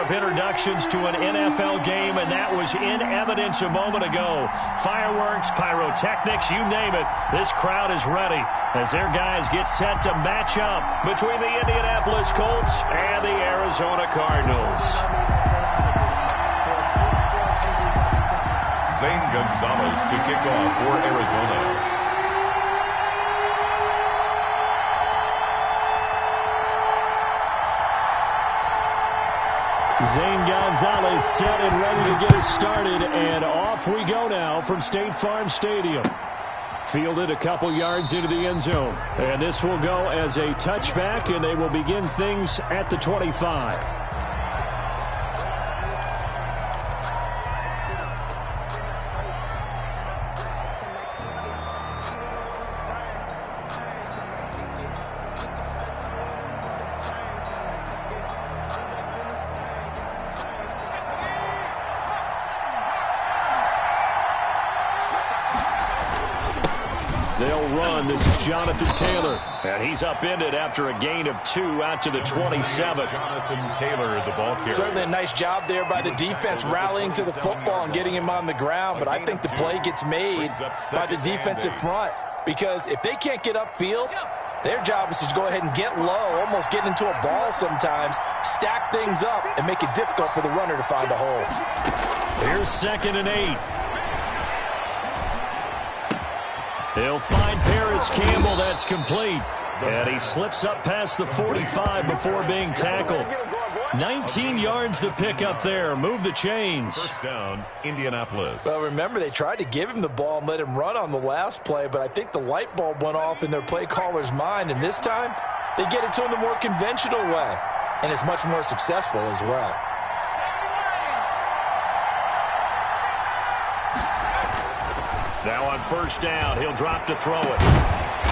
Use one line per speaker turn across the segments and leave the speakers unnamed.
of introductions to an NFL game, and that was in evidence a moment ago. Fireworks, pyrotechnics, you name it. This crowd is ready as their guys get set to match up between the Indianapolis Colts and the Arizona Cardinals.
Zane Gonzalez to kick off for Arizona.
Zane Gonzalez set and ready to get us started, and off we go now from State Farm Stadium. Fielded a couple yards into the end zone, and this will go as a touchback, and they will begin things at the 25. They'll run. This is Jonathan Taylor. And he's upended after a gain of 2 out to the 27.
Jonathan Taylor, the ball carrier.
Certainly a nice job there by the defense rallying to the football and getting him on the ground. But I think the play gets made by the defensive front. Because if they can't get upfield, their job is to go ahead and get low, almost get into a ball sometimes, stack things up, and make it difficult for the runner to find a hole.
Here's 2nd and 8. He'll find Paris Campbell. That's complete. And he slips up past the 45 before being tackled. 19 yards to pick up there. Move the chains.
First down, Indianapolis.
Well, remember, they tried to give him the ball and let him run on the last play, but I think the light bulb went off in their play caller's mind, and this time they get it to him the more conventional way, and it's much more successful as well.
Now on first down, he'll drop to throw it.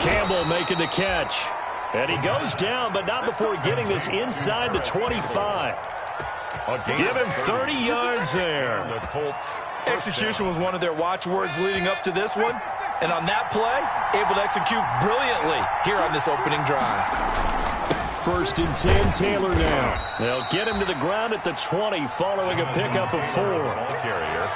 Campbell making the catch. And he goes down, but not before getting this inside the 25. Give him 30 yards there.
The Colts.
Execution was one of their watchwords leading up to this one. And on that play, able to execute brilliantly here on this opening drive.
1st and 10, Taylor now. They'll get him to the ground at the 20 following a pickup of 4.
Ball carrier.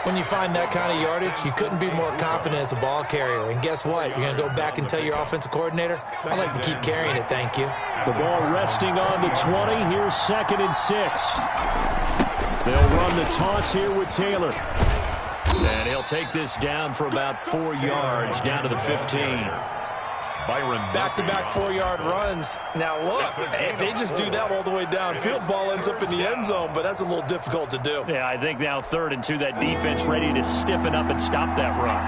When you find that kind of yardage, you couldn't be more confident as a ball carrier. And guess what? You're going to go back and tell your offensive coordinator, I'd like to keep carrying it, thank you.
The ball resting on the 20. Here's 2nd and 6. They'll run the toss here with Taylor. And he'll take this down for about 4 yards, down to the 15.
Byron.
Back-to-back 4-yard runs. Now, look, if they just do that all the way downfield, ball ends up in the end zone, but that's a little difficult to do.
Yeah, I think now 3rd and 2, that defense ready to stiffen up and stop that run.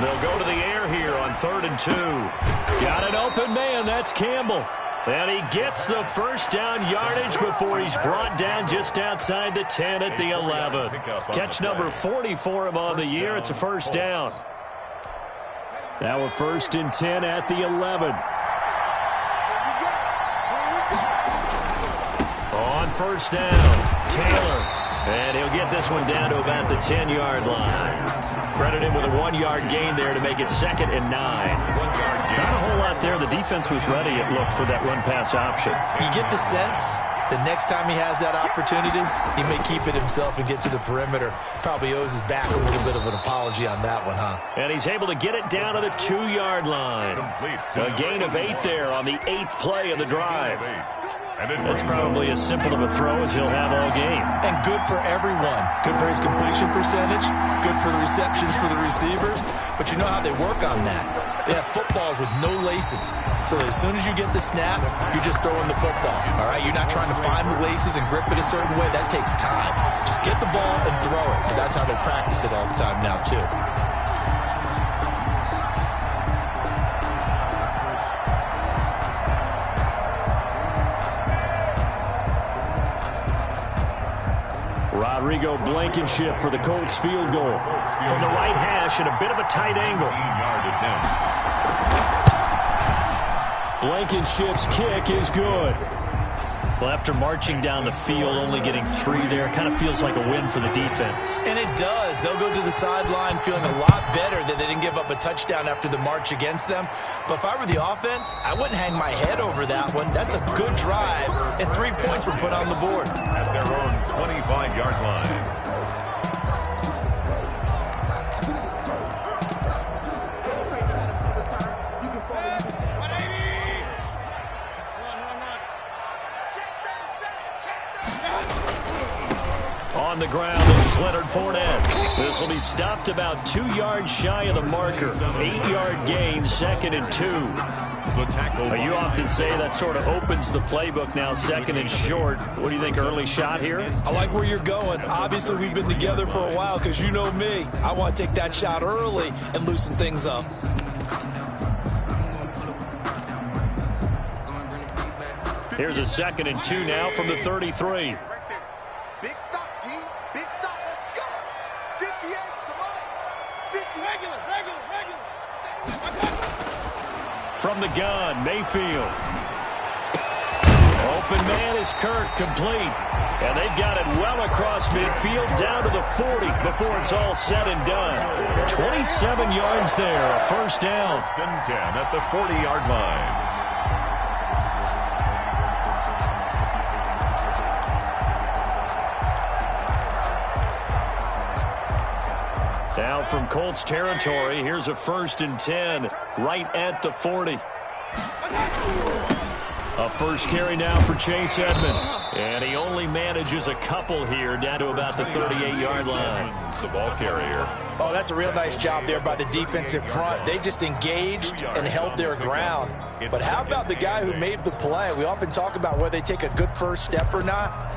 They'll go to the air here on 3rd and 2. Got an open man. That's Campbell. And he gets the first down yardage before he's brought down just outside the 10 at the 11. Catch number 40 for him on the year. It's a first down. Now a 1st and 10 at the 11. On first down, Taylor. And he'll get this one down to about the 10-yard line. Credit him with a 1-yard gain there to make it 2nd and 9.
1-yard gain.
Not a whole lot there. The defense was ready, it looked, for that run-pass option.
You get the sense the next time he has that opportunity, he may keep it himself and get to the perimeter. Probably owes his back a little bit of an apology on that one, huh?
And he's able to get it down to the 2-yard line. A gain of 8 there on the 8th play of the drive. That's probably as simple of a throw as he'll have all game.
And good for everyone. Good for his completion percentage. Good for the receptions for the receivers. But you know how they work on that. They have footballs with no laces. So as soon as you get the snap, you're just throwing the football. All right? You're not trying to find the laces and grip it a certain way. That takes time. Just get the ball and throw it. So that's how they practice it all the time now, too.
Rodrigo Blankenship for the Colts field goal. From the right hash at a bit of a tight angle. Blankenship's kick is good. Well, after marching down the field, only getting 3 there, kind of feels like a win for the defense.
And it does. They'll go to the sideline feeling a lot better that they didn't give up a touchdown after the march against them. But if I were the offense, I wouldn't hang my head over that one. That's a good drive, and 3 points were put on the board.
At their own 25-yard line.
On the ground, this is Leonard Fournette. This will be stopped about 2 yards shy of the marker. 8-yard gain, 2nd and 2. You often say that sort of opens the playbook now, 2nd and short. What do you think, early shot here?
I like where you're going. Obviously, we've been together for a while because you know me. I want to take that shot early and loosen things up.
Here's a 2nd and 2 now from the 33.
Big stop, D. Big stop. Let's go. 58. Come on. 50. Regular.
From the gun, Mayfield. Open man is Kirk, complete. And they've got it well across midfield down to the 40 before it's all said and done. 27 yards there, a first down.
1st and 10 at the 40-yard line.
Now from Colts territory, here's a 1st and 10 right at the 40. A first carry now for Chase Edmonds. And he only manages a couple here down to about the 38-yard line.
The ball carrier.
Oh, that's a real nice job there by the defensive front. They just engaged and held their ground. But how about the guy who made the play? We often talk about whether they take a good first step or not.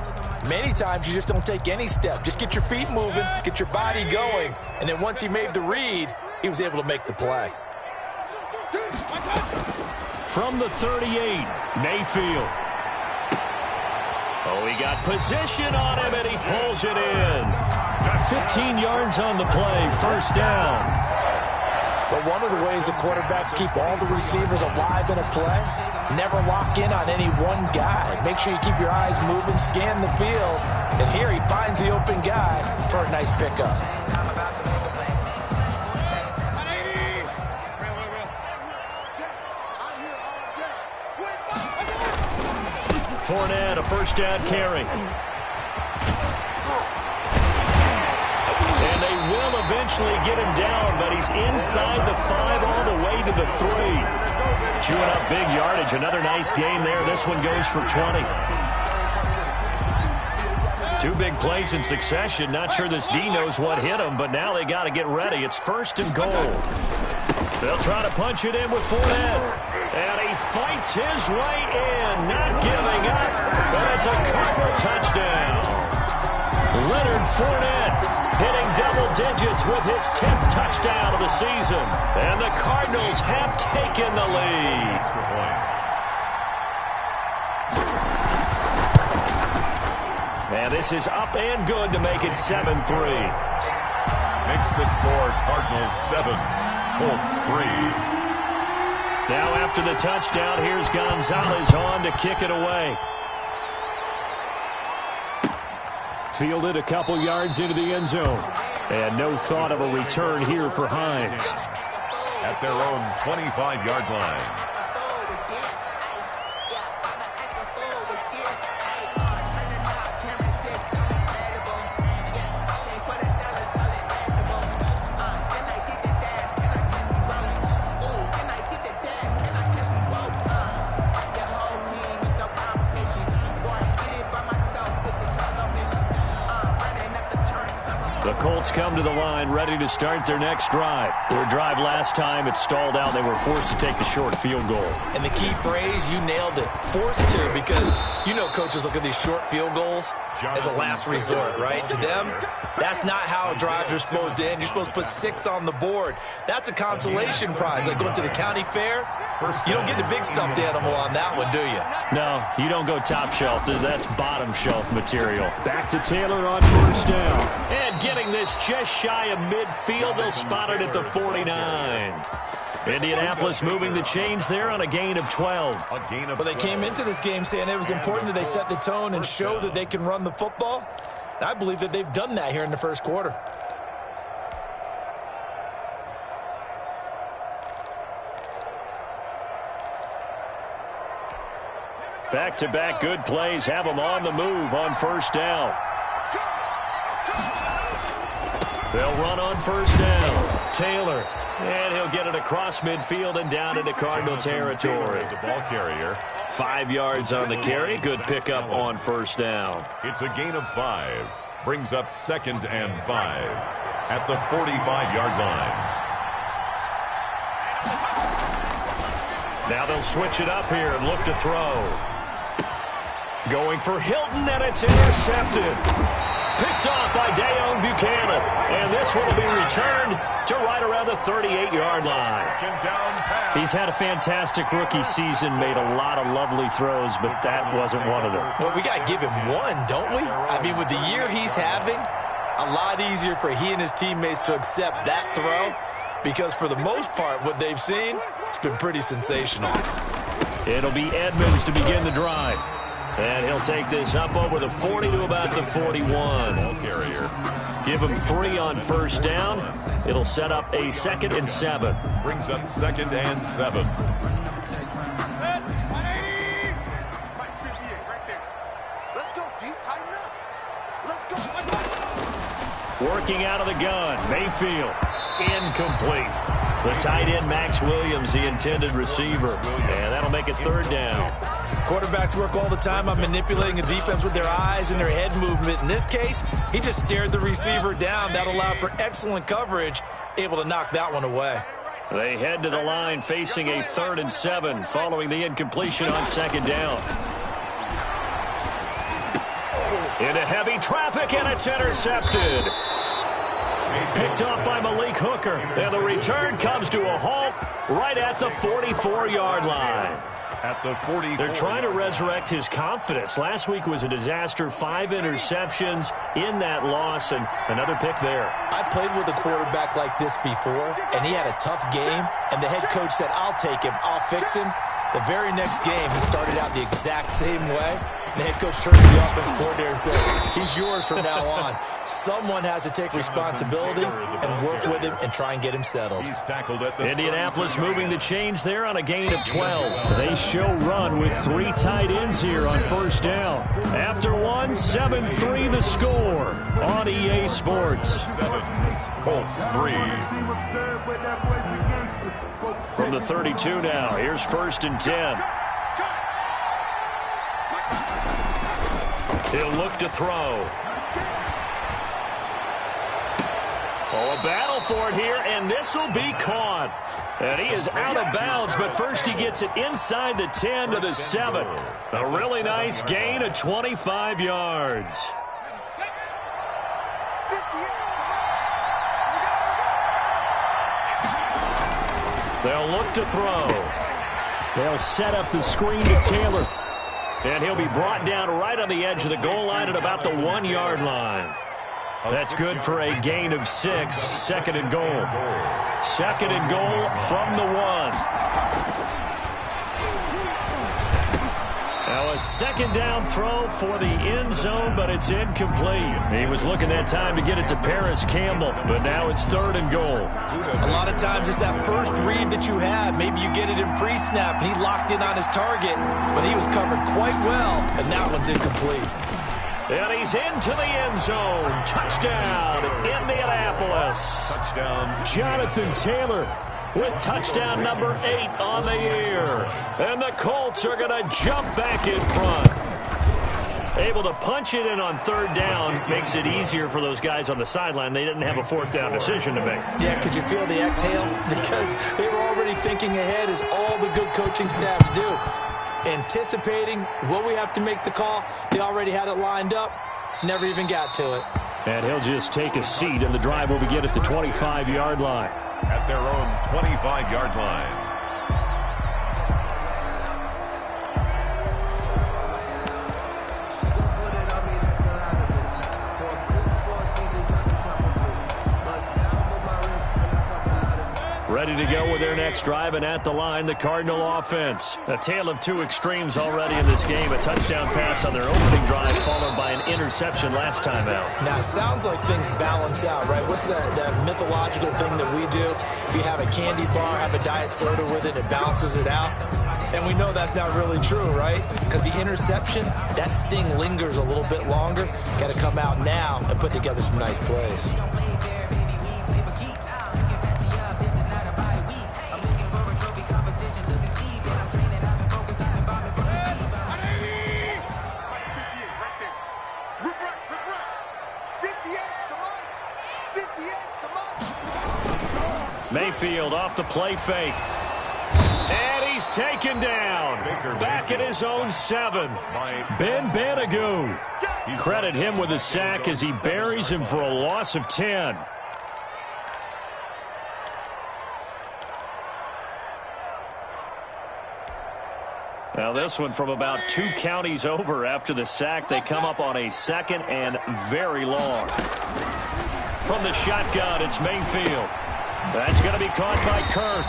Many times you just don't take any step. Just get your feet moving, get your body going. And then once he made the read, he was able to make the play.
From the 38, Mayfield. Oh, he got position on him, and he pulls it in. 15 yards on the play, first down.
But one of the ways the quarterbacks keep all the receivers alive in a play, never lock in on any one guy. Make sure you keep your eyes moving, scan the field. And here he finds the open guy for a nice pickup.
Fournette, a first down carry. And they will eventually get him down, but he's inside the 5 all the way to the 3. Chewing up big yardage. Another nice gain there. This one goes for 20. 2 big plays in succession. Not sure this D knows what hit him, but now they got to get ready. It's 1st and goal. They'll try to punch it in with Fournette. And he fights his way in, not giving up. But it's a Cardinal touchdown. Leonard Fournette hitting double digits with his 10th touchdown of the season. And the Cardinals have taken the lead. And this is up and good to make it 7-3.
Makes the score Cardinals 7, Colts 3.
Now after the touchdown, here's Gonzalez on to kick it away. Fielded a couple yards into the end zone. And no thought of a return here for Hines.
At their own 25-yard line.
The Colts come to the line ready to start their next drive. Their drive last time, it stalled out. They were forced to take the short field goal.
And the key phrase, you nailed it, forced to, because you know coaches look at these short field goals as a last resort, right? To them, that's not how drives are supposed to end. You're supposed to put 6 on the board. That's a consolation prize. Like going to the county fair, you don't get the big stuffed animal on that one, do you?
No, you don't go top shelf. That's bottom shelf material. Back to Taylor on first down. And getting this just shy of midfield. They'll spot it at the 49. Indianapolis moving the chains there on a gain of 12.
Well, they came into this game saying it was important that they set the tone and show that they can run the football. And I believe that they've done that here in the first quarter.
Back-to-back good plays have them on the move on first down. They'll run on first down. Taylor, and he'll get it across midfield and down into Cardinal territory.
The ball carrier.
5 yards on the carry. Good pickup on first down.
It's a gain of 5. Brings up 2nd and 5 at the 45-yard line.
Now they'll switch it up here and look to throw. Going for Hilton, and it's intercepted. Picked off by Dayon Buchanan. And this one will be returned to right around the 38-yard line. He's had a fantastic rookie season, made a lot of lovely throws, but that wasn't one of them.
Well, we got to give him one, don't we? I mean, with the year he's having, a lot easier for he and his teammates to accept that throw, because for the most part, what they've seen, it's been pretty sensational.
It'll be Edmonds to begin the drive. And he'll take this up over the 40 to about the 41.
Ball carrier.
Give him 3 on first down. It'll set up a 2nd and 7.
Brings up 2nd and 7.
Let's go, D. Tighten up. Let's go.
Working out of the gun. Mayfield. Incomplete. The tight end, Max Williams, the intended receiver. And that'll make it 3rd down.
Quarterbacks work all the time on manipulating a defense with their eyes and their head movement. In this case, he just stared the receiver down. That allowed for excellent coverage, able to knock that one away.
They head to the line facing a 3rd and 7 following the incompletion on 2nd down. Into heavy traffic, and it's intercepted. Picked up by Malik Hooker. And the return comes to a halt right at the 44-yard line.
At the 40.
They're trying to resurrect his confidence. Last week was a disaster. 5 interceptions in that loss, and another pick there.
I played with a quarterback like this before, and he had a tough game, and the head coach said, I'll take him, I'll fix him. The very next game, he started out the exact same way. The head coach turns to the offensive coordinator and says, he's yours from now on. Someone has to take responsibility and work with him and try and get him settled.
He's tackled at the
Indianapolis moving the chains there on a gain of 12. They show run with 3 tight ends here on first down. After one, 7-3 the score on EA Sports.
7. Colts 3.
From the 32 now, here's 1st and 10. He'll look to throw. Oh, a battle for it here, and this will be caught. And he is out of bounds, but first he gets it inside the 10 to the 7. A really nice gain of 25 yards. They'll look to throw. They'll set up the screen to Taylor. And he'll be brought down right on the edge of the goal line at about the 1-yard line. That's good for a gain of 6. 2nd and goal. 2nd and goal from the 1. Now a 2nd down throw for the end zone, but it's incomplete. He was looking that time to get it to Paris Campbell, but now it's 3rd and goal.
A lot of times it's that first read that you have. Maybe you get it in pre-snap, and he locked in on his target, but he was covered quite well, and that one's incomplete.
And he's into the end zone. Touchdown, Indianapolis.
touchdown.
Jonathan Taylor with touchdown number 8 on the year. And the Colts are going to jump back in front. Able to punch it in on 3rd down makes it easier for those guys on the sideline. They didn't have a 4th down decision to make.
Yeah, could you feel the exhale? Because they were already thinking ahead, as all the good coaching staffs do. Anticipating, will we have to make the call? They already had it lined up. Never even got to it.
And he'll just take a seat, and the drive will begin at the 25-yard line.
At their own 25-yard line.
Ready ready to go with their next drive, and at the line, the Cardinal offense. A tale of two extremes already in this game. A touchdown pass on their opening drive, followed by an interception last time out.
Now, it sounds like things balance out, right? What's that mythological thing that we do? If you have a candy bar, have a diet soda with it, it balances it out. And we know that's not really true, right? Because the interception, that sting lingers a little bit longer. Got to come out now and put together some nice plays.
Mayfield off the play fake. And he's taken down. Back at his own 7. Ben Banagoo. Credit him with a sack as he buries him for a loss of 10. Now this one from about 2 counties over after the sack. They come up on a 2nd and very long. From the shotgun, it's Mayfield. That's going to be caught by Kirk.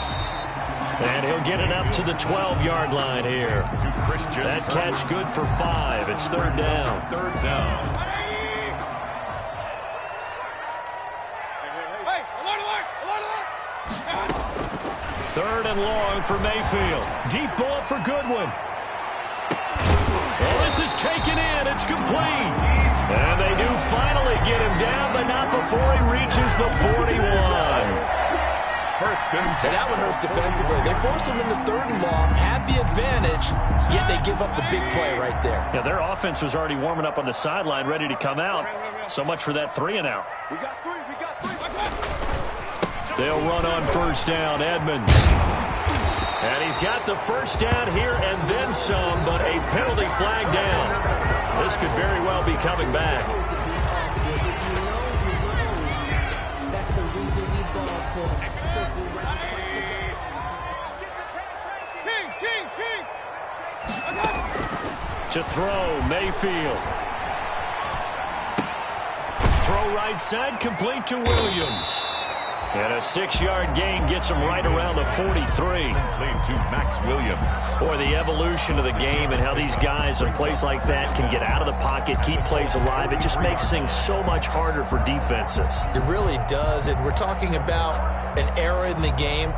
And he'll get it up to the 12-yard line here. That catch good for 5. It's 3rd down.
3rd down.
Third and long for Mayfield. Deep ball for Goodwin. Well, this is taken in. It's complete. And they do finally get him down, but not before he reaches the 41.
And that one hurts defensively. They force him into 3rd and long, have the advantage, yet they give up the big play right there.
Yeah, their offense was already warming up on the sideline, ready to come out. So much for that 3 and out.
We got 3.
They'll run on 1st down, Edmonds. And he's got the 1st down here and then some, but a penalty flag down. This could very well be coming back. To throw, Mayfield. Throw right side, complete to Williams. And a 6-yard gain gets him right around the 43.
Complete to Max Williams.
Boy, the evolution of the game and how these guys in plays like that can get out of the pocket, keep plays alive, it just makes things so much harder for defenses.
It really does, and we're talking about an era in the game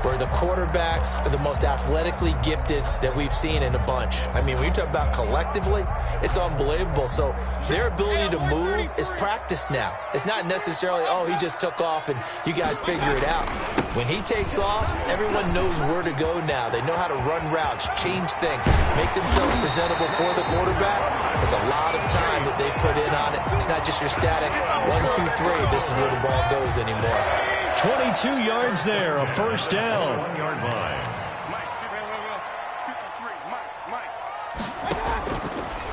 where the quarterbacks are the most athletically gifted that we've seen in a bunch. I mean, when you talk about collectively, it's unbelievable. So their ability to move is practiced now. It's not necessarily, oh, he just took off and you guys figure it out. When he takes off, everyone knows where to go now. They know how to run routes, change things, make themselves presentable for the quarterback. It's a lot of time that they put in on it. It's not just your static 1, 2, 3, this is where the ball goes anymore.
22 yards there, a 1st down.
1-yard line.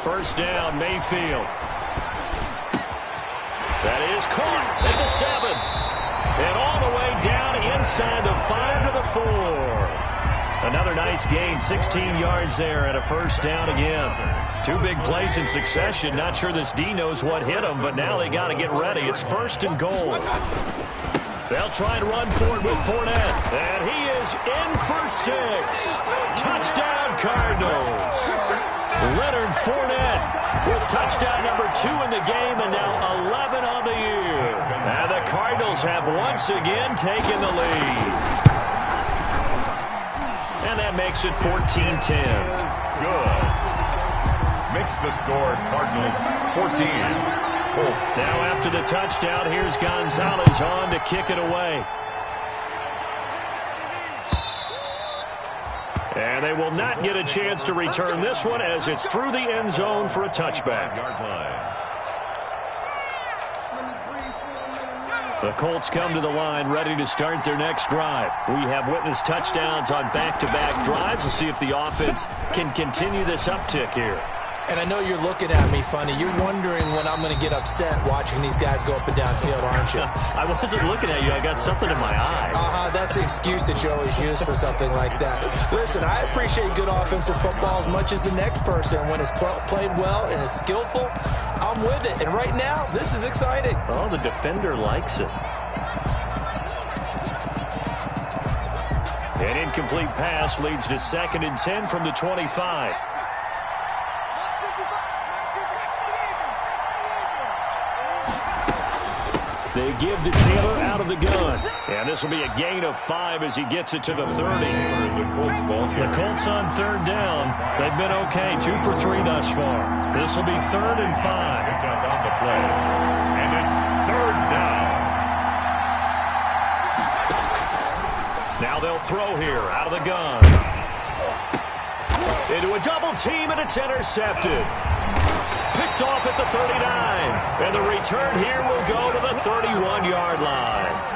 1st down, Mayfield. That is caught at the 7. And all the way down inside the 5 to the 4. Another nice gain, 16 yards there and a 1st down again. 2 big plays in succession. Not sure this D knows what hit him, but now they got to get ready. It's 1st and goal. They'll try and run for it with Fournette. And he is in for 6. Touchdown, Cardinals. Leonard Fournette with touchdown number 2 in the game and now 11 on the year. And the Cardinals have once again taken the lead. And that makes it 14-10.
Good. Makes the score Cardinals 14.
Now after the touchdown, here's Gonzalez on to kick it away. And they will not get a chance to return this one as it's through the end zone for a touchback. The Colts come to the line ready to start their next drive. We have witnessed touchdowns on back-to-back drives. We'll see if the offense can continue this uptick here.
And I know you're looking at me funny. You're wondering when I'm going to get upset watching these guys go up and down field, aren't you?
I wasn't looking at you. I got something in my eye.
That's the excuse that you always use for something like that. Listen, I appreciate good offensive football as much as the next person. When it's played well and is skillful, I'm with it. And right now, this is exciting.
Oh, the defender likes it. An incomplete pass leads to 2nd and 10 from the 25. They give to Taylor out of the gun. And this will be a gain of 5 as he gets it to the 30. The Colts on 3rd down. They've been okay, 2 for 3 thus far. This will be 3rd and 5.
On the play. And it's 3rd down.
Now they'll throw here out of the gun. Into a double team, and it's intercepted. Picked off at the 39. And the return here will go to the 31-yard line.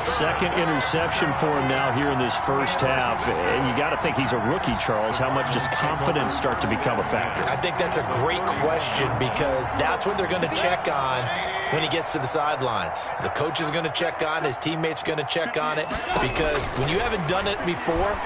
2nd interception for him now here in this first half. And you got to think he's a rookie, Charles. How much does confidence start to become a factor?
I think that's a great question because that's what they're going to check on when he gets to the sidelines. The coach is going to check on, his teammates are going to check on it, because when you haven't done it before,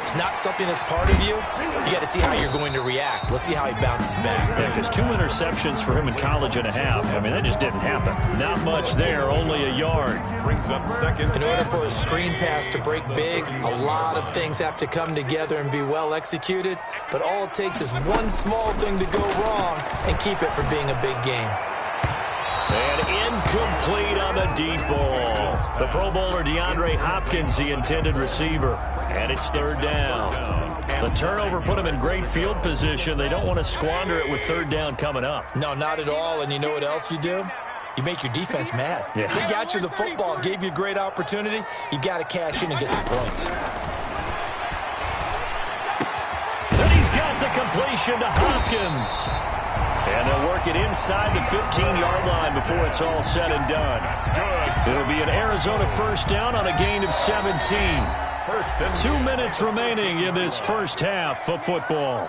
it's not something that's part of you. You got to see how you're going to react. Let's see how he bounces back.
Yeah, because 2 interceptions for him in college and a half. I mean, that just didn't happen. Not much there, only a yard.
Brings up 2nd.
In order for a screen pass to break big, a lot of things have to come together and be well executed. But all it takes is one small thing to go wrong and keep it from being a big game.
And incomplete on the deep ball. The Pro Bowler DeAndre Hopkins, the intended receiver. And it's 3rd down. The turnover put them in great field position. They don't want to squander it with 3rd down coming up.
No, not at all. And you know what else you do? You make your defense mad.
Yeah.
They got you the football, gave you a great opportunity. You got to cash in and get some points.
Then he's got the completion to Hopkins. And they'll work it inside the 15-yard line before it's all said and done. It'll be an Arizona first down on a gain of 17. 2 minutes remaining in this first half of football.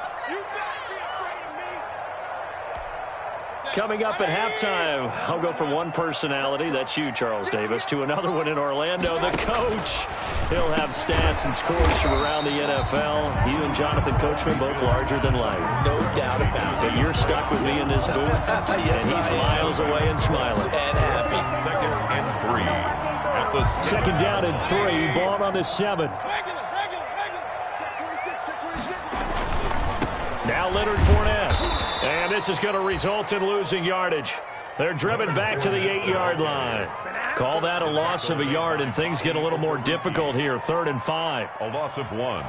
Coming up at halftime, I'll go from one personality, that's you, Charles Davis, to another one in Orlando, the coach. He'll have stats and scores from around the NFL. You and Jonathan Coachman both larger than life.
No doubt about it.
But you're stuck with me in this booth,
yes,
and he's miles away and smiling.
And happy.
2nd and 3. At the
2nd down and 3, ball on the 7. Now Leonard Fournette. And this is going to result in losing yardage. They're driven back to the 8-yard line. Call that a loss of a yard, and things get a little more difficult here. 3rd and 5.
A loss of 1.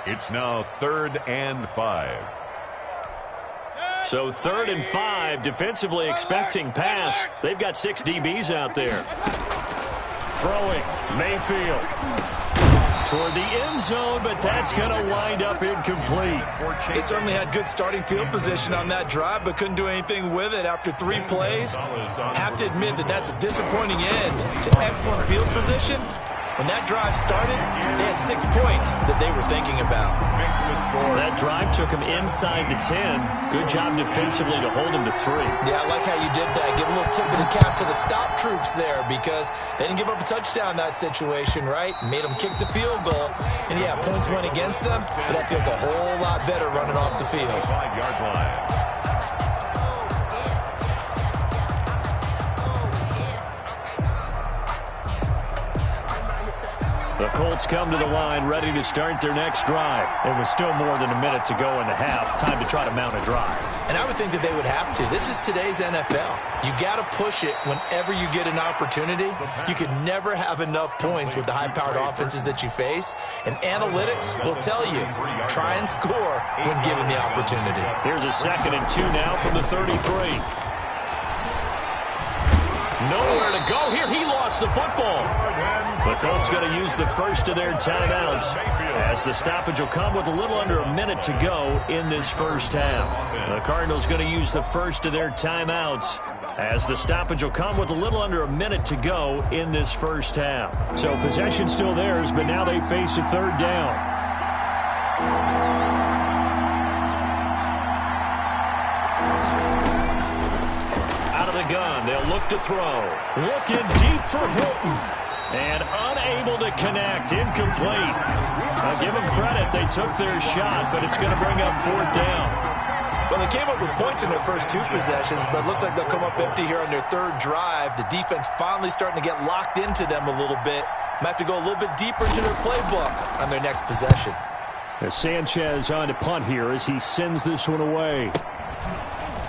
It's now 3rd and 5.
So 3rd and 5, defensively expecting pass. They've got 6 DBs out there. Throwing, Mayfield. Toward the end zone, but that's going to wind up incomplete.
They certainly had good starting field position on that drive, but couldn't do anything with it after 3 plays. Have to admit that that's a disappointing end to excellent field position. When that drive started, they had 6 points that they were thinking about.
That drive took them inside the 10. Good job defensively to hold them to 3.
Yeah, I like how you did that. Give a little tip of the cap to the stop troops there, because they didn't give up a touchdown in that situation, right? Made them kick the field goal. And yeah, points went against them, but that feels a whole lot better running off the field.
5-yard line.
The Colts come to the line ready to start their next drive. It was still more than a minute to go in the half. Time to try to mount a drive.
And I would think that they would have to. This is today's NFL. You got to push it whenever you get an opportunity. You could never have enough points with the high-powered offenses that you face. And analytics will tell you, try and score when given the opportunity.
Here's a 2nd and 2 now from the 33. Nowhere to go here. He lost the football. The Colts going to use the first of their timeouts as the stoppage will come with a little under a minute to go in this first half. The Cardinals going to use the first of their timeouts as the stoppage will come with a little under a minute to go in this first half. So possession still theirs, but now they face a 3rd down. Out of the gun, they'll look to throw. Looking deep for Hilton. And unable to connect. Incomplete. I'll give them credit. They took their shot, but it's going to bring up 4th down.
Well, they came up with points in their first 2 possessions, but it looks like they'll come up empty here on their 3rd drive. The defense finally starting to get locked into them a little bit. Might have to go a little bit deeper into their playbook on their next possession.
As Sanchez on to punt here as he sends this one away.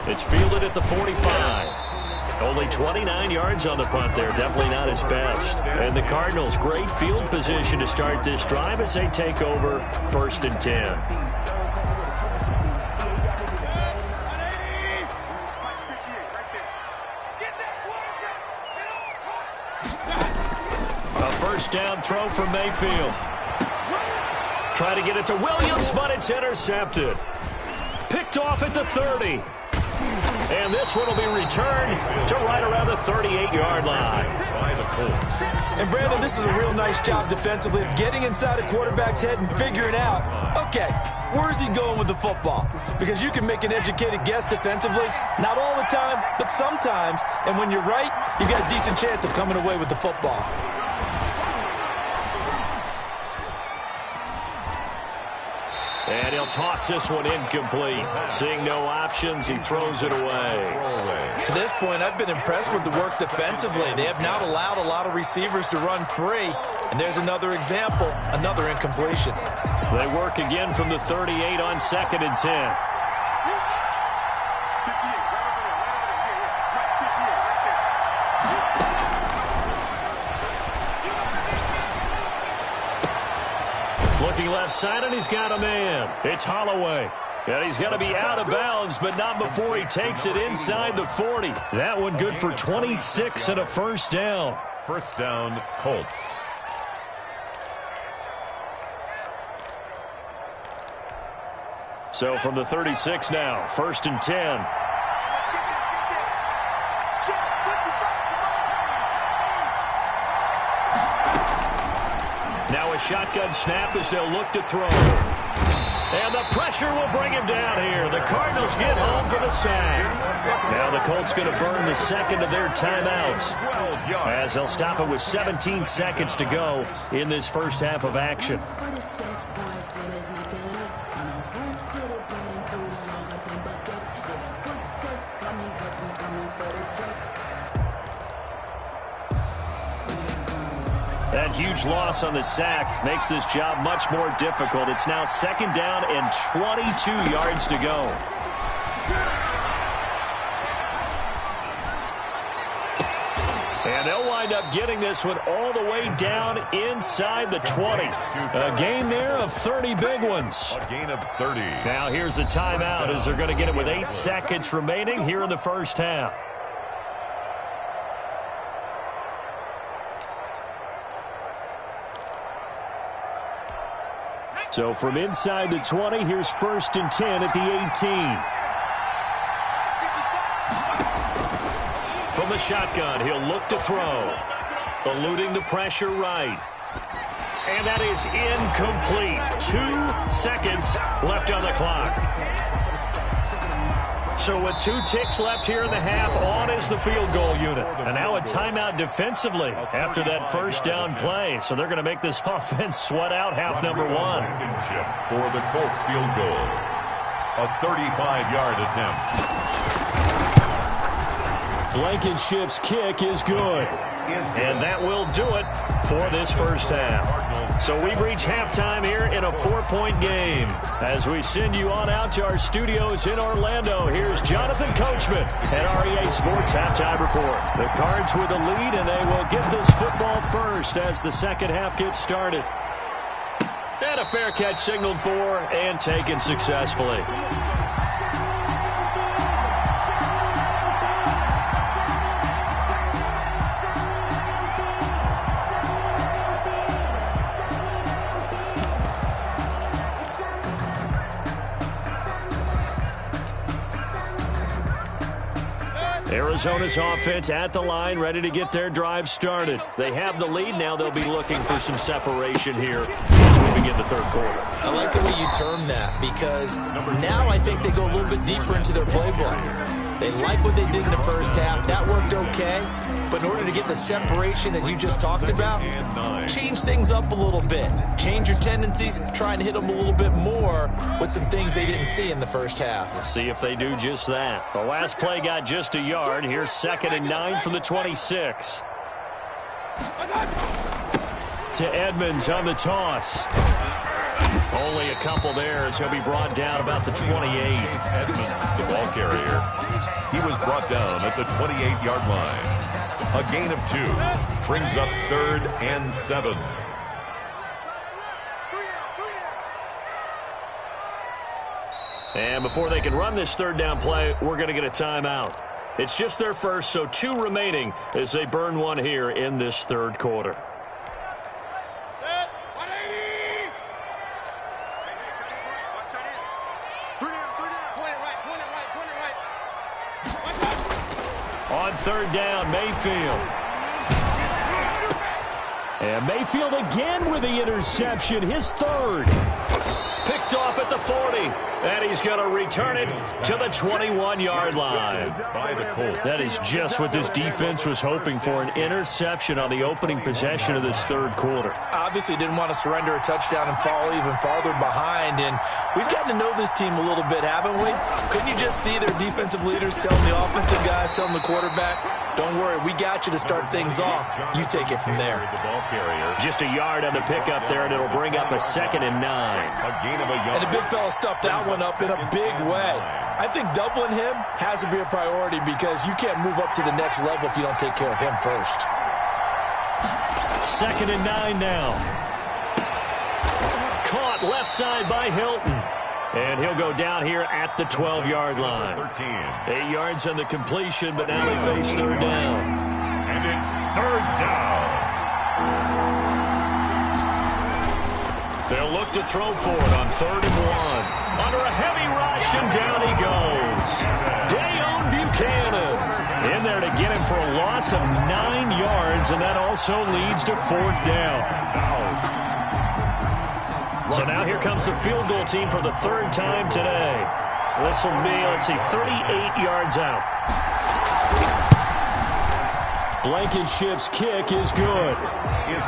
It's fielded at the 45. Only 29 yards on the punt there. Definitely not his best. And the Cardinals, great field position to start this drive as they take over 1st and 10. A first down throw from Mayfield. Try to get it to Williams, but it's intercepted. Picked off at the 30. And this one will be returned to right around the 38-yard line.
By the Colts.
And, Brandon, this is a real nice job defensively of getting inside a quarterback's head and figuring out, okay, where's he going with the football? Because you can make an educated guess defensively, not all the time, but sometimes. And when you're right, you got a decent chance of coming away with the football.
And he'll toss this one incomplete. Seeing no options, he throws it away.
To this point, I've been impressed with the work defensively. They have not allowed a lot of receivers to run free. And there's another example, another incompletion.
They work again from the 38 on 2nd and 10. Looking left side, and he's got a man. It's Holloway. And he's going to be out of bounds, but not before he takes it inside the 40. That one good for 26 and a first down.
First down, Colts.
So from the 36 now, 1st and 10. Now a shotgun snap as they'll look to throw. And the pressure will bring him down here. The Cardinals get home for the sack. Now the Colts going to burn the second of their timeouts as they'll stop it with 17 seconds to go in this first half of action. That huge loss on the sack makes this job much more difficult. It's now 2nd down and 22 yards to go. And they'll wind up getting this one all the way down inside the 20. A gain there of 30 big ones.
A gain of 30.
Now here's a timeout as they're going to get it with 8 seconds remaining here in the first half. So from inside the 20, here's 1st and 10 at the 18. From the shotgun, he'll look to throw. Eluding the pressure right. And that is incomplete. 2 seconds left on the clock. So with 2 ticks left here in the half, on is the field goal unit. And now a timeout defensively after that first down play. So they're going to make this offense sweat out half number 1.
For the Colts field goal. A 35-yard attempt.
Blankenship's kick is good. And that will do it for this first half. So we've reached halftime here in a 4-point game. As we send you on out to our studios in Orlando, here's Jonathan Coachman at REA Sports Halftime Report. The Cards with the lead, and they will get this football first as the second half gets started. And a fair catch signaled for and taken successfully. Arizona's offense at the line, ready to get their drive started. They have the lead. Now they'll be looking for some separation here as we begin the third quarter.
I like the way you term that because now I think they go a little bit deeper into their playbook. They like what they did in the first half. That worked okay. But in order to get the separation that you just talked about, change things up a little bit. Change your tendencies, trying to hit them a little bit more with some things they didn't see in the first half.
We'll see if they do just that. The last play got just a yard. Here's 2nd and 9 from the 26. to Edmonds on the toss. Only a couple there as he'll be brought down about the 28.
Chase Edmonds, the ball carrier. He was brought down at the 28-yard line. A gain of 2 brings up 3rd and 7.
And before they can run this 3rd down play, we're going to get a timeout. It's just their first, so 2 remaining as they burn one here in this 3rd quarter. On 3rd down, Mayfield. And Mayfield again with the interception, his 3rd. Picked off at the 40. And he's going to return it to the 21-yard line.
By the Colts.
That is just what this defense was hoping for, an interception on the opening possession of this 3rd quarter.
Obviously didn't want to surrender a touchdown and fall even farther behind. And we've gotten to know this team a little bit, haven't we? Couldn't you just see their defensive leaders telling the offensive guys, telling the quarterback, don't worry, we got you to start things off. You take it from there.
The ball carrier.
Just a yard on the pickup there, and it'll bring up a 2nd and 9.
A gain of a yard.
And the big fella stuffed that one up in a big way. I think doubling him has to be a priority because you can't move up to the next level if you don't take care of him first.
2nd and 9 now. Caught left side by Hilton. And he'll go down here at the 12-yard line. 8 yards on the completion, but now they face 3rd down.
And it's 3rd down.
They'll look to throw for it on 3rd and 1. Under a heavy rush, and down he goes. Dayon Buchanan in there to get him for a loss of 9 yards, and that also leads to 4th down. So now here comes the field goal team for the 3rd time today. This will be, 38 yards out. Blankenship's kick is good.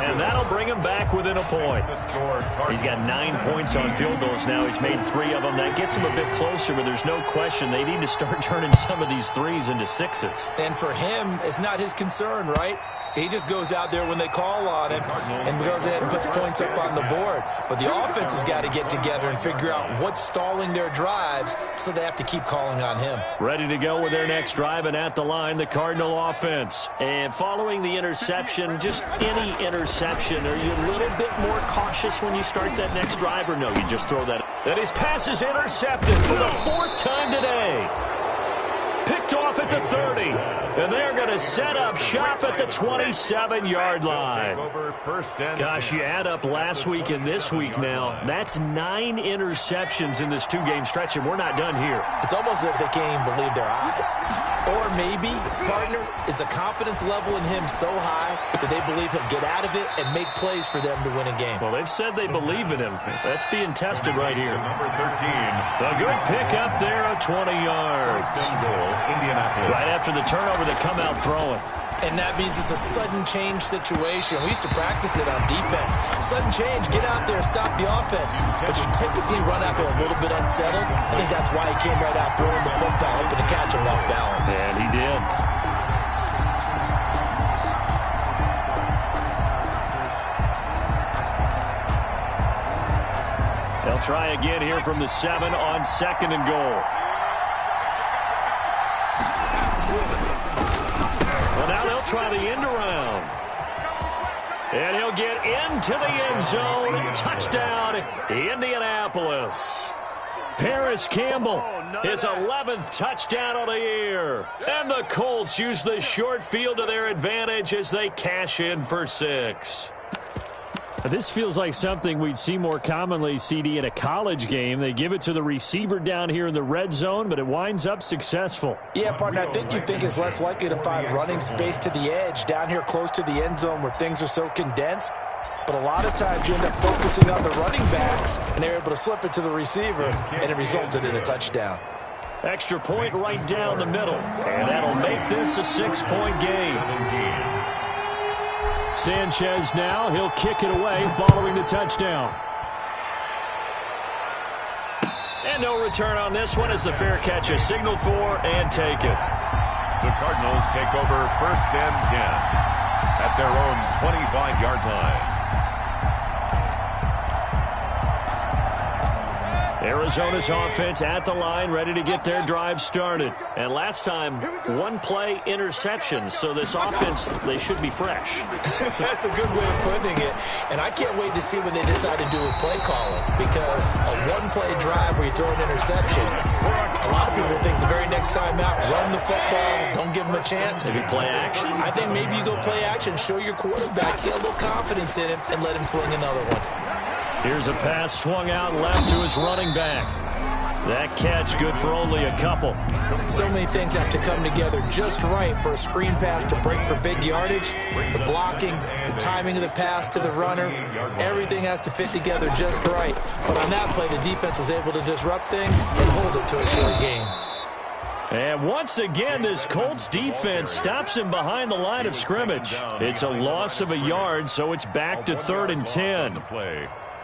And that'll bring him back within a point. He's got 9 points on field goals now. He's made 3 of them. That gets him a bit closer, but there's no question they need to start turning some of these 3s into 6s.
And for him, it's not his concern, right? He just goes out there when they call on him and goes ahead and puts points up on the board. But the offense has got to get together and figure out what's stalling their drives, so they have to keep calling on him.
Ready to go with their next drive, and at the line, the Cardinal offense. And following the interception, just any interception, are you a little bit more cautious when you start that next drive, or no, you just throw that? And his pass is intercepted for the 4th time today. Picked off at the 30, and they're going to set up shop at the 27-yard line. Gosh, you add up last week and this week now, that's 9 interceptions in this 2-game stretch, and we're not done here.
It's almost as if they can't even believe their eyes. Or maybe, partner, is the confidence level in him so high that they believe he'll get out of it and make plays for them to win a game.
Well, they've said they believe in him. That's being tested right here.
Number 13.
A good pickup there of 20 yards.
Indianapolis.
Right after the turnover, they come out throwing.
And that means it's a sudden change situation. We used to practice it on defense. Sudden change, get out there, stop the offense. But you typically run out there a little bit unsettled. I think that's why he came right out throwing the football, hoping to catch him off balance.
And he did. They'll try again here from the 7 on 2nd and goal. Well, now they'll try the end around. And he'll get into the end zone. Touchdown, Indianapolis. Paris Campbell, his 11th touchdown of the year. And the Colts use the short field to their advantage as they cash in for 6. This feels like something we'd see more commonly, CD, in a college game. They give it to the receiver down here in the red zone, but it winds up successful.
Yeah, partner, I think you'd think it's less likely to find running space to the edge down here close to the end zone where things are so condensed. But a lot of times you end up focusing on the running backs, and they're able to slip it to the receiver, and it resulted in a touchdown.
Extra point right down the middle, and that'll make this a 6-point game. Sanchez now, he'll kick it away following the touchdown. And no return on this one as the fair catch is signaled for and taken.
The Cardinals take over 1st and 10 at their own 25-yard line.
Arizona's offense at the line, ready to get their drive started. And last time, one-play interception. So this offense, they should be fresh.
That's a good way of putting it. And I can't wait to see when they decide to do with play calling. Because a one-play drive where you throw an interception, a lot of people think the very next time out, run the football, don't give them a chance.
Maybe play action.
I think maybe you go play action, show your quarterback, get a little confidence in him, and let him fling another one.
Here's a pass swung out left to his running back. That catch good for only a couple.
So many things have to come together just right for a screen pass to break for big yardage. The blocking, the timing of the pass to the runner, everything has to fit together just right. But on that play, the defense was able to disrupt things and hold it to a short gain.
And once again, this Colts defense stops him behind the line of scrimmage. It's a loss of a yard, so it's back to 3rd and 10.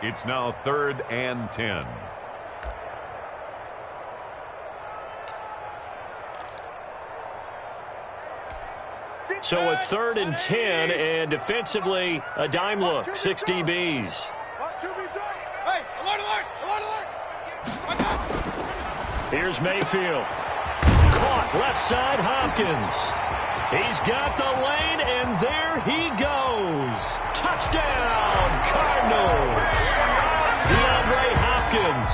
It's now 3rd and 10.
So a 3rd and 10, and defensively, a dime look, 6 DBs.
Hey, alert, alert, alert, alert.
Here's Mayfield. Caught left side, Hopkins. He's got the lane, and there he goes. Touchdown, Cardinals. DeAndre Hopkins,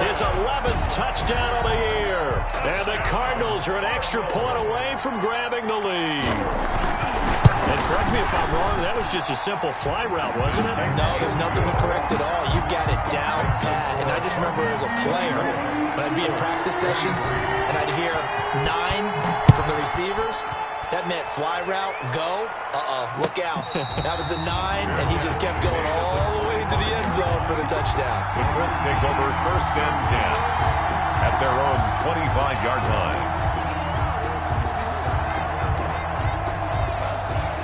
his 11th touchdown of the year. And the Cardinals are an extra point away from grabbing the lead. And correct me if I'm wrong, that was just a simple fly route, wasn't it?
No, there's nothing to correct at all. You've got it down pat. And I just remember as a player, when I'd be in practice sessions, and I'd hear 9 from the receivers, that meant fly route, go, look out. That was the 9, and he just kept going all the way into the end zone for the touchdown.
The Colts take over 1st and 10 at their own 25-yard line.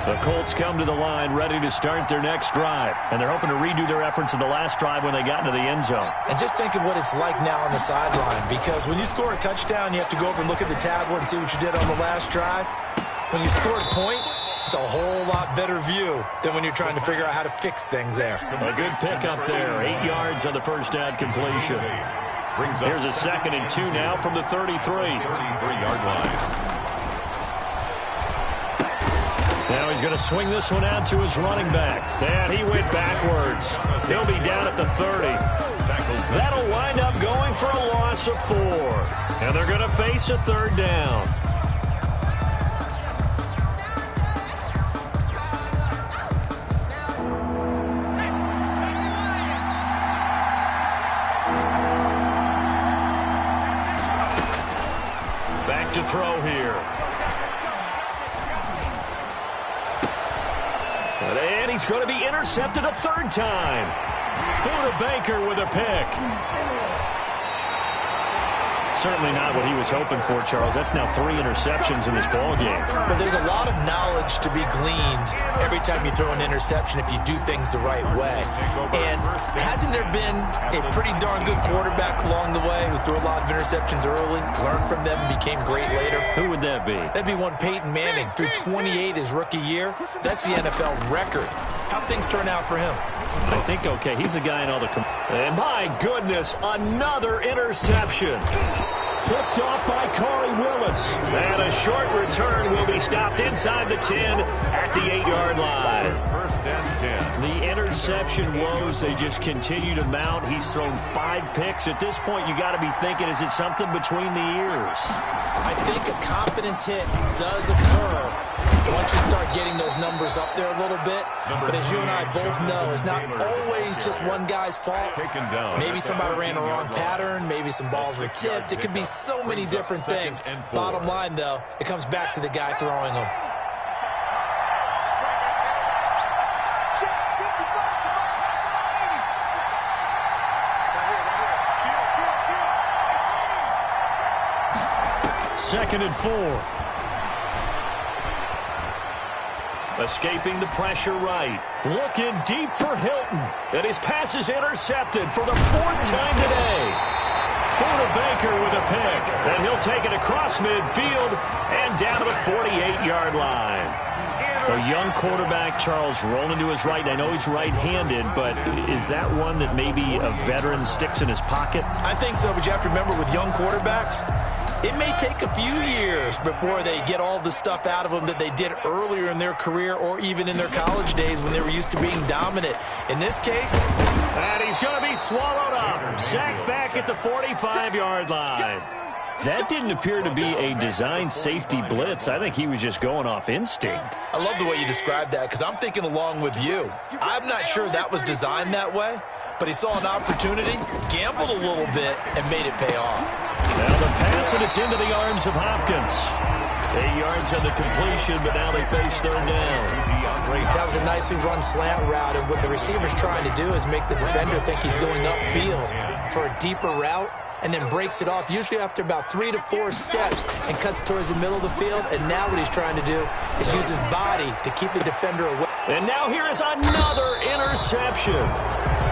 The Colts come to the line ready to start their next drive. And they're hoping to redo their efforts in the last drive when they got into the end zone.
And just think of what it's like now on the sideline. Because when you score a touchdown, you have to go over and look at the tablet and see what you did on the last drive. When you scored points, it's a whole lot better view than when you're trying to figure out how to fix things there.
A good pickup there. 8 yards on the first down completion. Here's a 2nd and 2 now from the 33.
33-yard line.
Now he's going to swing this one out to his running back. And he went backwards. He'll be down at the 30. That'll wind up going for a loss of 4. And they're going to face a 3rd down. Back to throw here. And he's going to be intercepted a 3rd time. Buda Baker with a pick. Certainly not what he was hoping for, Charles. That's now 3 interceptions in this ballgame.
But there's a lot of knowledge to be gleaned every time you throw an interception if you do things the right way. And hasn't there been a pretty darn good quarterback along the way who threw a lot of interceptions early, learned from them, and became great later?
Who would that be?
That'd be one Peyton Manning. Threw 28 his rookie year. That's the NFL record. How'd things turn out for him?
I think okay. He's a guy in all the... And my goodness, another interception. Picked off by Corey Willis. And a short return will be stopped inside the 10 at the 8-yard line.
1st and 10.
The interception woes, they just continue to mount. He's thrown 5 picks. At this point, you got to be thinking, is it something between the ears?
I think a confidence hit does occur once you start getting those numbers up there a little bit. But as you and I both know, it's not always just one guy's fault. Maybe somebody ran a wrong pattern. Maybe some balls were tipped. It could be so many different things. Bottom line, though, it comes back to the guy throwing them.
Second and 4. Escaping the pressure right. Looking deep for Hilton. And his pass is intercepted for the 4th time today. Buda Baker with a pick. And he'll take it across midfield and down to the 48-yard line. A young quarterback, Charles, rolling to his right. I know he's right-handed, but is that one that maybe a veteran sticks in his pocket?
I think so, but you have to remember with young quarterbacks, it may take a few years before they get all the stuff out of them that they did earlier in their career or even in their college days when they were used to being dominant. In this case...
And he's going to be swallowed up. Sacked back at the 45-yard line. That didn't appear to be a designed safety blitz. I think he was just going off instinct.
I love the way you described that because I'm thinking along with you. I'm not sure that was designed that way, but he saw an opportunity, gambled a little bit, and made it pay off.
Now the pass, and it's into the arms of Hopkins. 8 yards on the completion, but now they face third down.
That was a nicely run slant route, and what the receiver's trying to do is make the defender think he's going upfield for a deeper route, and then breaks it off, usually after about 3 to 4 steps, and cuts towards the middle of the field. And now what he's trying to do is use his body to keep the defender away.
And now here is another interception.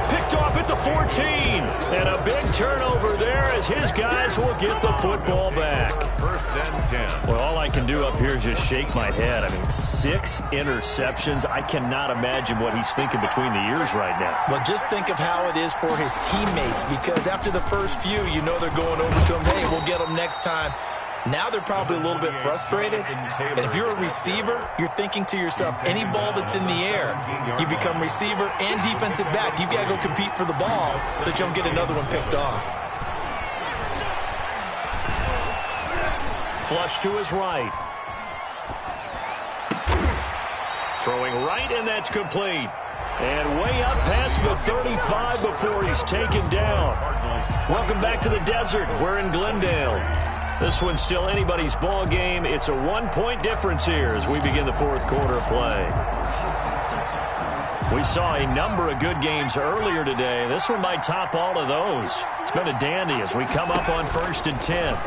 Picked off at the 14. And a big turnover there as his guys will get the football back.
First and 10.
Well, all I can do up here is just shake my head. I mean, 6 interceptions. I cannot imagine what he's thinking between the ears right now.
Well, just think of how it is for his teammates, because after the first few, you know they're going over to him, hey, we'll get him next time. Now they're probably a little bit frustrated. And if you're a receiver, you're thinking to yourself, any ball that's in the air, you become receiver and defensive back. You've got to go compete for the ball so that you don't get another one picked off.
Flush to his right. Throwing right, and that's complete. And way up past the 35 before he's taken down. Welcome back to the desert. We're in Glendale. This one's still anybody's ball game. It's a 1-point difference here as we begin the fourth quarter of play. We saw a number of good games earlier today. This one might top all of those. It's been a dandy as we come up on 1st and 10.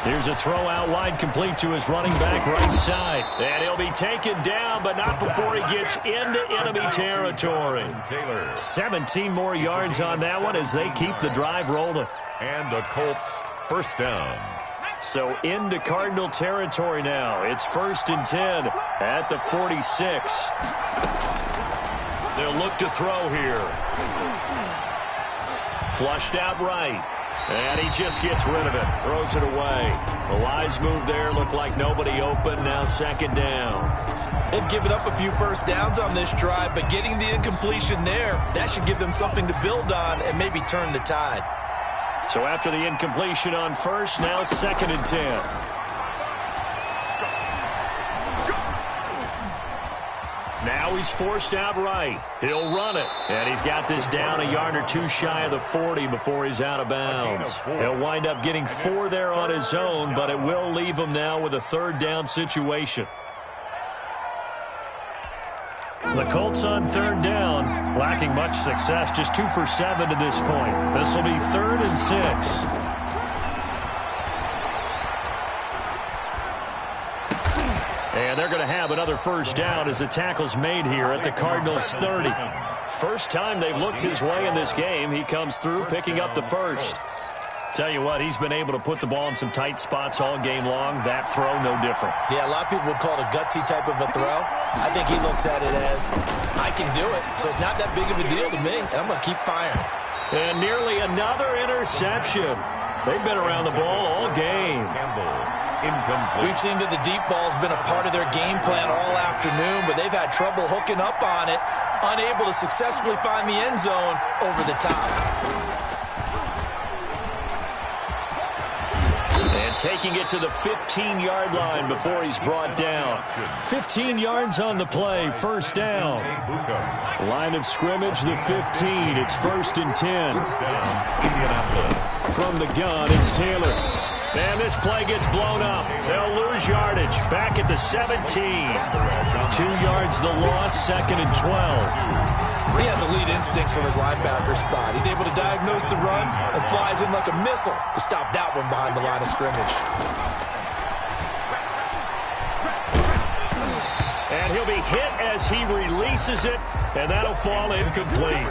Here's a throw out wide, complete to his running back right side. And he'll be taken down, but not before he gets into enemy territory. 17 more yards on that one as they keep the drive rolling.
And the Colts first down.
So into Cardinal territory now. It's 1st and 10 at the 46. They'll look to throw here. Flushed out right. And he just gets rid of it. Throws it away. The wise move there. Looked like nobody open. Now 2nd down.
They've given up a few first downs on this drive, but getting the incompletion there, that should give them something to build on and maybe turn the tide.
So after the incompletion on first, now 2nd and 10. Now he's forced out right. He'll run it. And he's got this down a yard or 2 shy of the 40 before he's out of bounds. He'll wind up getting 4 there on his own, but it will leave him now with a 3rd down situation. The Colts on 3rd down, lacking much success, just 2 for 7 to this point. This will be 3rd and 6. And they're going to have another first down as the tackle's made here at the Cardinals' 30. First time they've looked his way in this game. He comes through picking up the first. Tell you what, he's been able to put the ball in some tight spots all game long. That throw, no different.
Yeah, a lot of people would call it a gutsy type of a throw. I think he looks at it as, I can do it, so it's not that big of a deal to me, and I'm going to keep firing.
And nearly another interception. They've been around the ball all game.
We've seen that the deep ball's been a part of their game plan all afternoon, but they've had trouble hooking up on it, unable to successfully find the end zone over the top.
And taking it to the 15-yard line before he's brought down. 15 yards on the play, first down. Line of scrimmage, the 15. It's 1st and 10. From the gun, it's Taylor. And this play gets blown up. They'll lose yardage. Back at the 17. 2 yards the loss, 2nd and 12.
He has elite instincts from his linebacker spot. He's able to diagnose the run and flies in like a missile to stop that one behind the line of scrimmage.
And he'll be hit as he releases it, and that'll fall incomplete.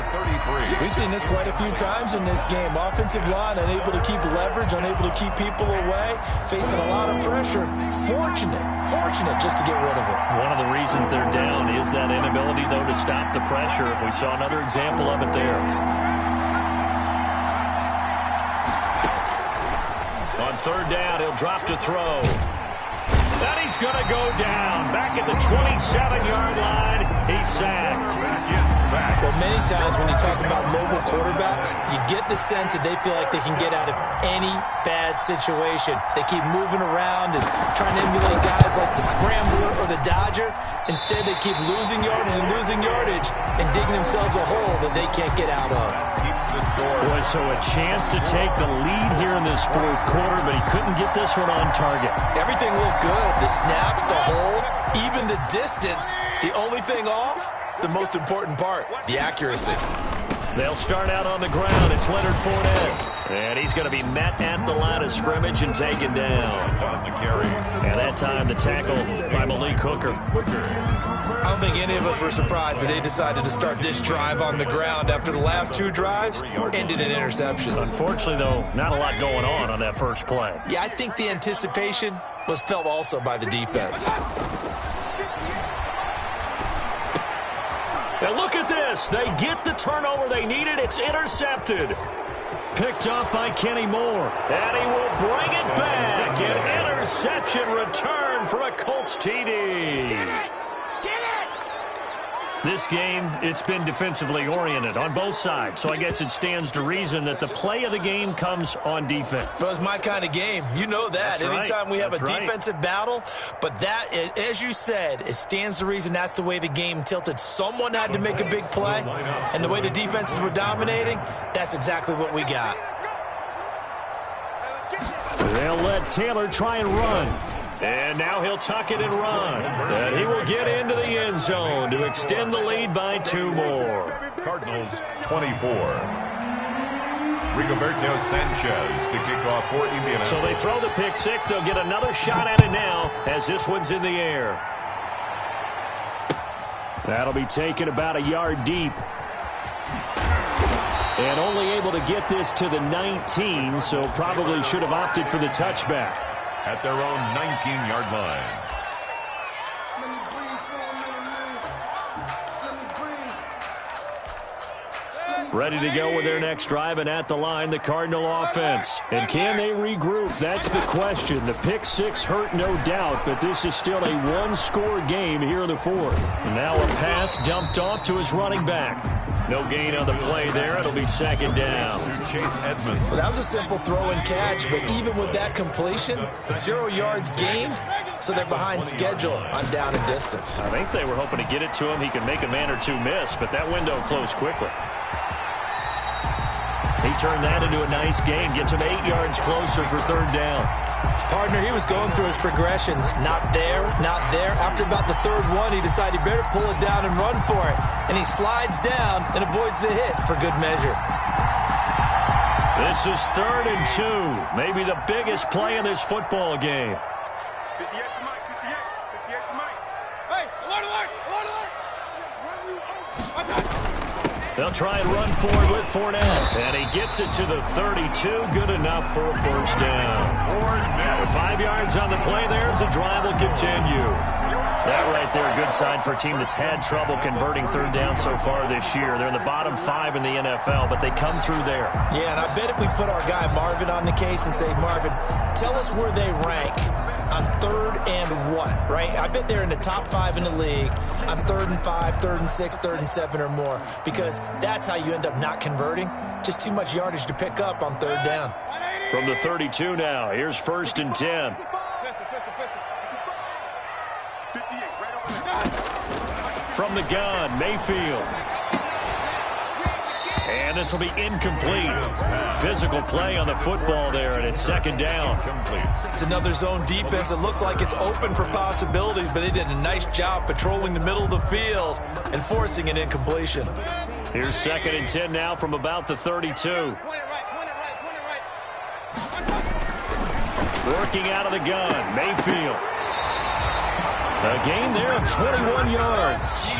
We've seen this quite a few times in this game. Offensive line unable to keep leverage, unable to keep people away, facing a lot of pressure. Fortunate just to get rid of it.
One of the reasons they're down is that inability, though, to stop the pressure. We saw another example of it there. On third down, he'll drop to throw. And he's going to go down. Back at the 27-yard line, he's sacked.
Well, many times when you talk about mobile quarterbacks, you get the sense that they feel like they can get out of any bad situation. They keep moving around and trying to emulate guys like the Scrambler or the Dodger. Instead, they keep losing yardage and digging themselves a hole that they can't get out of.
Boy, so a chance to take the lead here in this fourth quarter, but he couldn't get this one on target.
Everything looked good. The snap, the hold, even the distance. The only thing off, the most important part, the accuracy.
They'll start out on the ground. It's Leonard Fournette. And he's going to be met at the line of scrimmage and taken down. And that time the tackle by Malik Hooker.
I don't think any of us were surprised that they decided to start this drive on the ground after the last two drives ended in interceptions.
Unfortunately, though, not a lot going on that first play.
Yeah, I think the anticipation was felt also by the defense.
And look at this. They get the turnover they needed. It's intercepted. Picked up by Kenny Moore. And he will bring it back. An interception return for a Colts TD. This game, it's been defensively oriented on both sides, so I guess it stands to reason that the play of the game comes on defense.
So it's my kind of game. You know that. Anytime we have a defensive battle, but that, as you said, it stands to reason that's the way the game tilted. Someone had to make a big play, and the way the defenses were dominating, that's exactly what we got.
They'll let Taylor try and run. And now he'll tuck it and run. And he will get into the end zone to extend the lead by 2 more.
Cardinals 24. Rigoberto Sanchez to kick off for Indianapolis.
So they throw the pick six. They'll get another shot at it now as this one's in the air. That'll be taken about a yard deep. And only able to get this to the 19, so probably should have opted for the touchback.
At their own 19-yard line.
Ready to go with their next drive, and at the line, the Cardinal offense. And can they regroup? That's the question. The pick six hurt, no doubt, but this is still a one-score game here in the fourth. And now a pass dumped off to his running back. No gain on the play there. It'll be second down.
To Chase Edmonds.
Well, that was a simple throw and catch, but even with that completion, 0 yards gained, so they're behind schedule on down and distance.
I think they were hoping to get it to him. He could make a man or two miss, but that window closed quickly. He turned that into a nice gain, gets him 8 yards closer for third down.
Partner, he was going through his progressions. Not there, not there. After about the third one, he decided he better pull it down and run for it. And he slides down and avoids the hit for good measure.
This is 3rd and 2. Maybe the biggest play in this football game.
58 to Mike, 58 to Mike. Hey, alert.
They'll try and run forward with Fournette. And he gets it to the 32. Good enough for a first down. With 5 yards on the play there as the drive will continue. That right there, a good sign for a team that's had trouble converting third down so far this year. They're in the bottom 5 in the NFL, but they come through there.
Yeah, and I bet if we put our guy Marvin on the case and say, Marvin, tell us where they rank on 3rd and what, right? I bet they're in the top 5 in the league on 3rd and 5, 3rd and 6, 3rd and 7 or more, because that's how you end up not converting. Just too much yardage to pick up on 3rd down.
From the 32 now, here's 1st and 10. From the gun, Mayfield. And this will be incomplete. Physical play on the football there, and it's 2nd down.
It's another zone defense. It looks like it's open for possibilities, but they did a nice job patrolling the middle of the field and forcing an incompletion.
Here's 2nd and 10 now from about the 32. Working out of the gun, Mayfield. A gain there of 21 yards.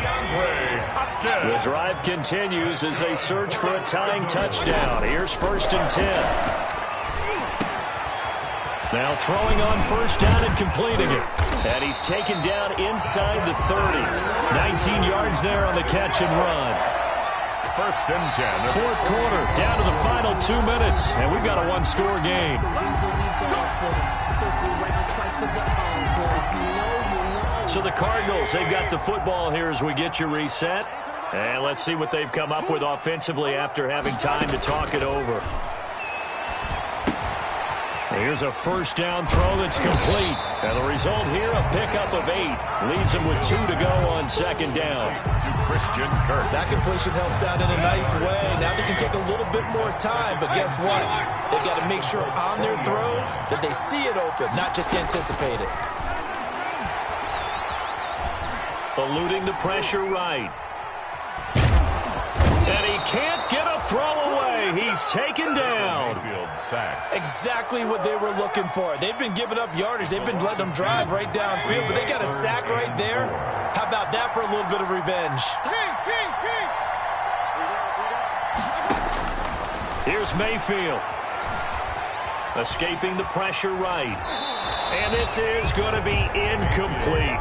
The drive continues as they search for a tying touchdown. Here's 1st and 10. Now throwing on 1st down and completing it. And he's taken down inside the 30. 19 yards there on the catch and run.
1st and 10.
4th quarter, down to the final 2 minutes. And we've got a one-score game. So the Cardinals, they've got the football here as we get you reset. And let's see what they've come up with offensively after having time to talk it over. Here's a 1st down throw that's complete. And the result here, a pickup of 8. Leaves them with 2 to go on 2nd down.
To Christian Kirk.
That completion helps out in a nice way. Now they can take a little bit more time, but guess what? They've got to make sure on their throws that they see it open, not just anticipate it.
Eluding the pressure right. And he can't get a throw away. He's taken down.
Exactly what they were looking for. They've been giving up yardage. They've been letting them drive right downfield, but they got a sack right there. How about that for a little bit of revenge?
Here's Mayfield. Escaping the pressure right. And this is going to be incomplete.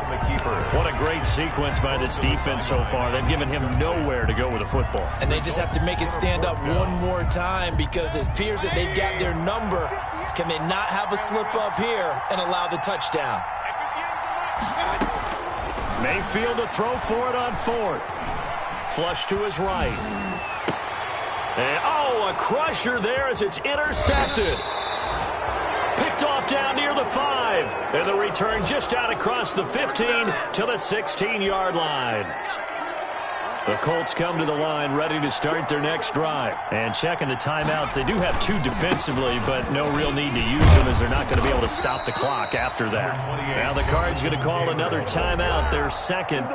What a great sequence by this defense so far. They've given him nowhere to go with the football.
And they just have to make it stand up one more time because it appears that they've got their number. Can they not have a slip up here and allow the touchdown?
Mayfield to throw for it on 4th. Flush to his right. And, a crusher there as it's intercepted. Picked off down near the 5. And the return just out across the 15 to the 16-yard line. The Colts come to the line ready to start their next drive. And checking the timeouts, they do have 2 defensively, but no real need to use them as they're not going to be able to stop the clock after that. Now the Cards going to call another timeout, their 2nd,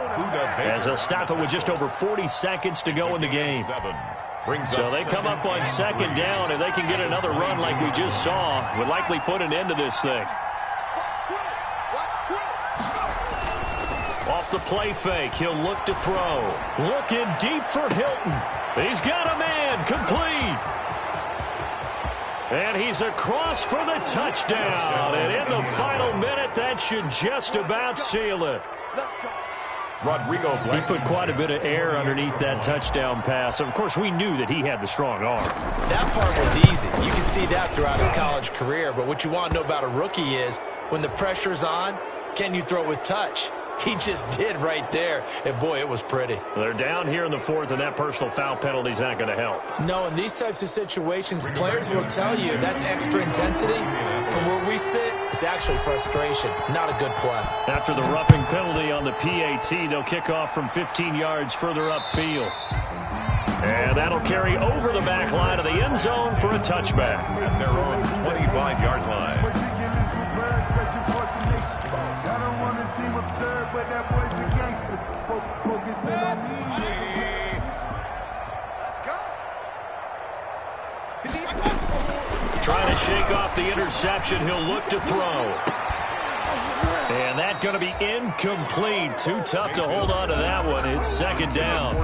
as they'll stop it with just over 40 seconds to go in the game. So they come up on 2nd down, and they can get another run like we just saw. Would likely put an end to this thing. Off the play fake, he'll look to throw. Looking deep for Hilton. He's got a man, complete. And he's across for the touchdown. And in the final minute, that should just about seal it.
Rodrigo Black.
He put quite a bit of air underneath that touchdown pass. Of course, we knew that he had the strong arm.
That part was easy. You can see that throughout his college career. But what you want to know about a rookie is when the pressure's on, can you throw with touch? He just did right there. And, boy, it was pretty.
They're down here in the 4th, and that personal foul penalty is not going to help.
No, in these types of situations, players will tell you that's extra intensity. From where we sit, it's actually frustration. Not a good play.
After the roughing penalty on the PAT, they'll kick off from 15 yards further upfield. And that'll carry over the back line of the end zone for a touchback.
At their own 25-yard line.
Trying to shake off the interception. He'll look to throw. And that's going to be incomplete. Too tough to hold on to that one. It's 2nd down.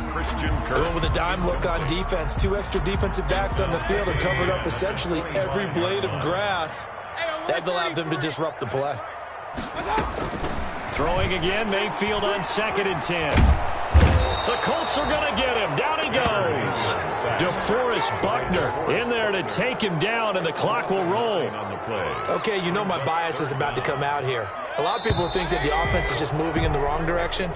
Going with a dime look on defense. 2 extra defensive backs on the field and covered up essentially every blade of grass. They've allowed them to disrupt the play.
Throwing again, Mayfield on 2nd and 10. The Colts are going to get him. Down he goes. DeForest Buckner in there to take him down, and the clock will roll.
Okay, you know my bias is about to come out here. A lot of people think that the offense is just moving in the wrong direction.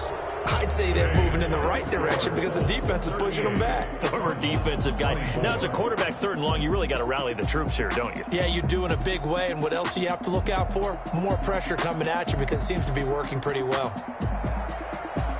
I'd say they're moving in the right direction because the defense is pushing them back.
Former defensive guy. Now, as a quarterback 3rd and long, you really got to rally the troops here, don't you?
Yeah, you do in a big way. And what else do you have to look out for? More pressure coming at you because it seems to be working pretty well.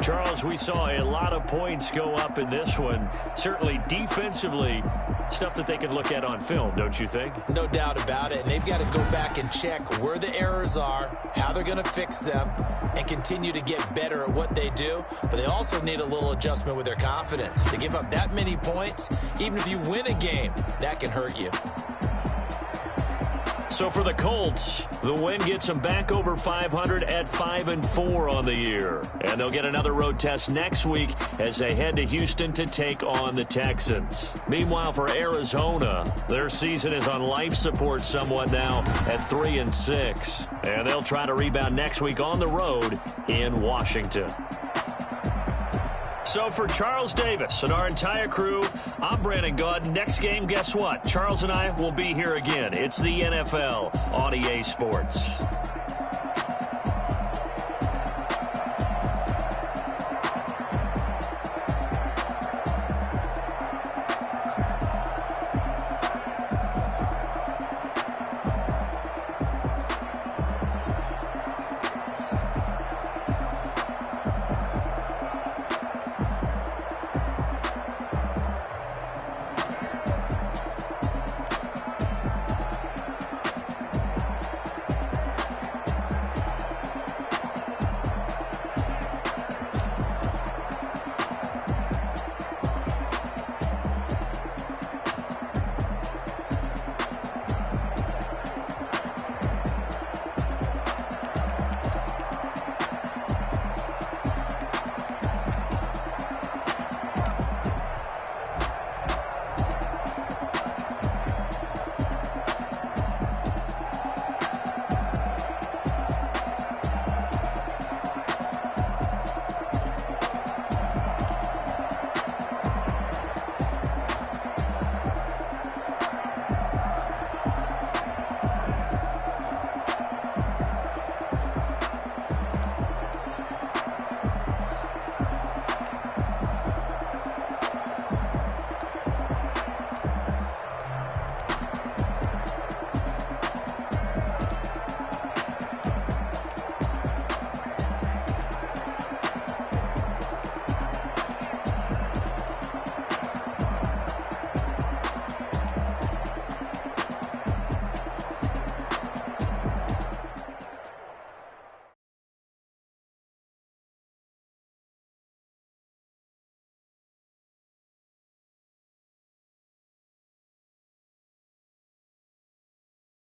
Charles, we saw a lot of points go up in this one. Certainly defensively, stuff that they can look at on film, don't you think?
No doubt about it. And they've got to go back and check where the errors are, how they're going to fix them, and continue to get better at what they do. But they also need a little adjustment with their confidence. To give up that many points, even if you win a game, that can hurt you.
So for the Colts, the win gets them back over 500 at 5-4 on the year. And they'll get another road test next week as they head to Houston to take on the Texans. Meanwhile, for Arizona, their season is on life support somewhat now at 3-6. And they'll try to rebound next week on the road in Washington. So for Charles Davis and our entire crew, I'm Brandon Gaudin. Next game, guess what? Charles and I will be here again. It's the NFL on EA Sports.